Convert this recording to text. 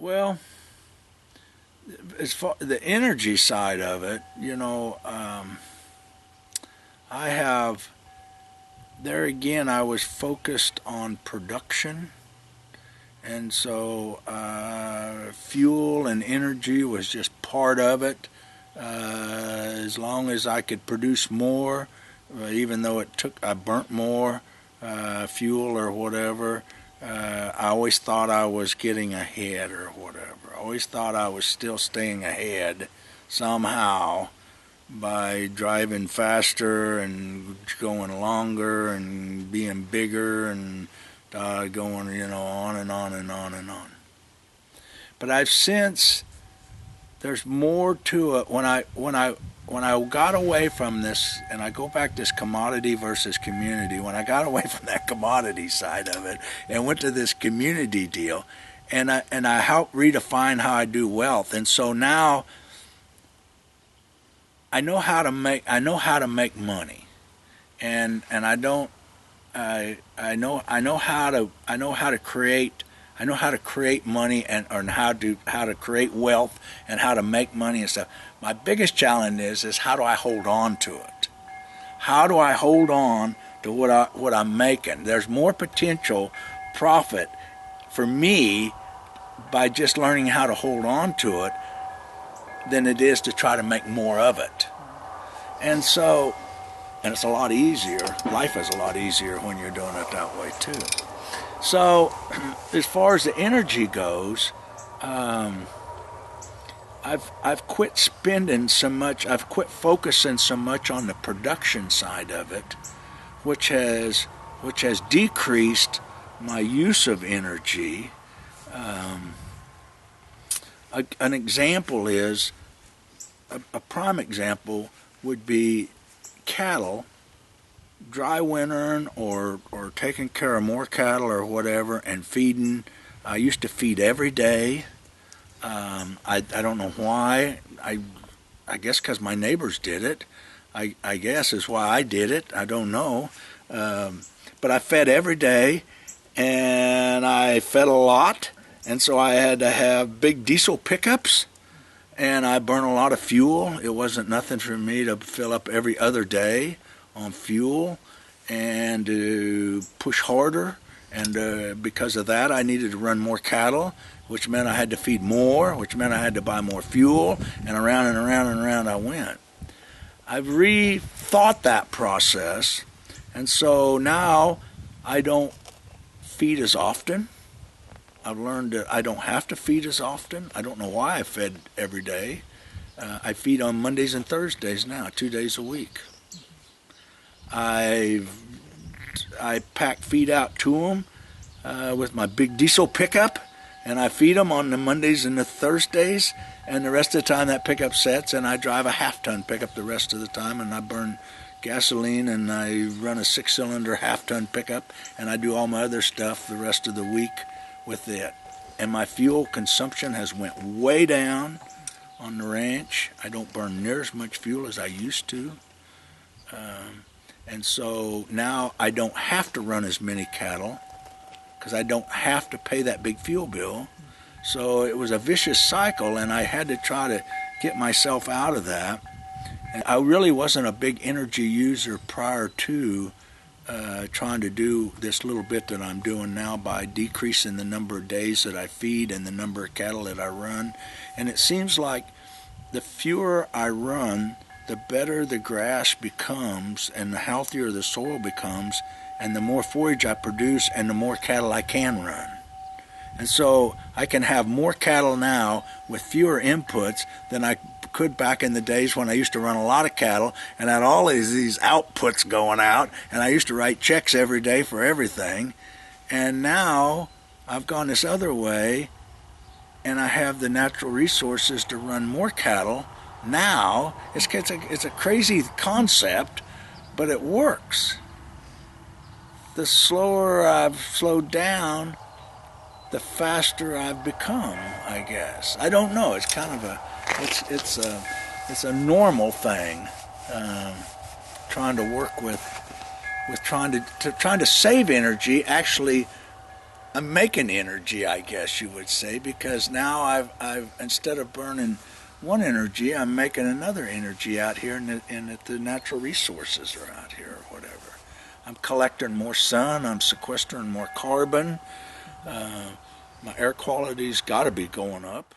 Well, as far the energy side of it, I have there again. I was focused on production, and so fuel and energy was just part of it. As long as I could produce more, even though I burnt more fuel or whatever. I always thought I was getting ahead or whatever. I always thought I was still staying ahead somehow by driving faster and going longer and being bigger and going, on and on and on and on. But I've since there's more to it. When I got away from this, and I go back to this commodity versus community, when I got away from that commodity side of it and went to this community deal, and I helped redefine how I do wealth, and so now I know how to make money, and I don't I know how to create money and or how to create wealth and how to make money and stuff. My biggest challenge is how do I hold on to it? How do I hold on to what I'm making? There's more potential profit for me by just learning how to hold on to it than it is to try to make more of it. And it's a lot easier. Life is a lot easier when you're doing it that way too. So, as far as the energy goes, I've quit spending so much. I've quit focusing so much on the production side of it, which has decreased my use of energy. An example is a prime example would be cattle. Dry wintering or taking care of more cattle or whatever and feeding. I used to feed every day. I don't know why. I guess because my neighbors did it. I guess is why I did it. I don't know. But I fed every day, and I fed a lot, and so I had to have big diesel pickups, and I burned a lot of fuel. It wasn't nothing for me to fill up every other day on fuel and to push harder, and because of that I needed to run more cattle, which meant I had to feed more, which meant I had to buy more fuel, and around and around and around I went. I've rethought that process, and so now I don't feed as often. I've learned that I don't have to feed as often. I don't know why I fed every day. I feed on Mondays and Thursdays now, 2 days a week. I pack feed out to them with my big diesel pickup, and I feed them on the Mondays and the Thursdays, and the rest of the time that pickup sets, and I drive a half-ton pickup the rest of the time, and I burn gasoline, and I run a 6-cylinder half-ton pickup, and I do all my other stuff the rest of the week with it. And my fuel consumption has went way down on the ranch. I don't burn near as much fuel as I used to. And so now I don't have to run as many cattle because I don't have to pay that big fuel bill. So it was a vicious cycle, and I had to try to get myself out of that. And I really wasn't a big energy user prior to trying to do this little bit that I'm doing now by decreasing the number of days that I feed and the number of cattle that I run. And it seems like the fewer I run, the better the grass becomes and the healthier the soil becomes and the more forage I produce and the more cattle I can run. And so I can have more cattle now with fewer inputs than I could back in the days when I used to run a lot of cattle and had all these outputs going out, and I used to write checks every day for everything. And now I've gone this other way, and I have the natural resources to run more cattle. Now it's a crazy concept, but it works. The slower I've slowed down, the faster I've become, I guess. I don't know. It's kind of it's a normal thing. Trying to work with trying to save energy actually I'm making energy, I guess you would say, because now I've instead of burning one energy, I'm making another energy out here, and the natural resources are out here or whatever. I'm collecting more sun. I'm sequestering more carbon. My air quality's got to be going up.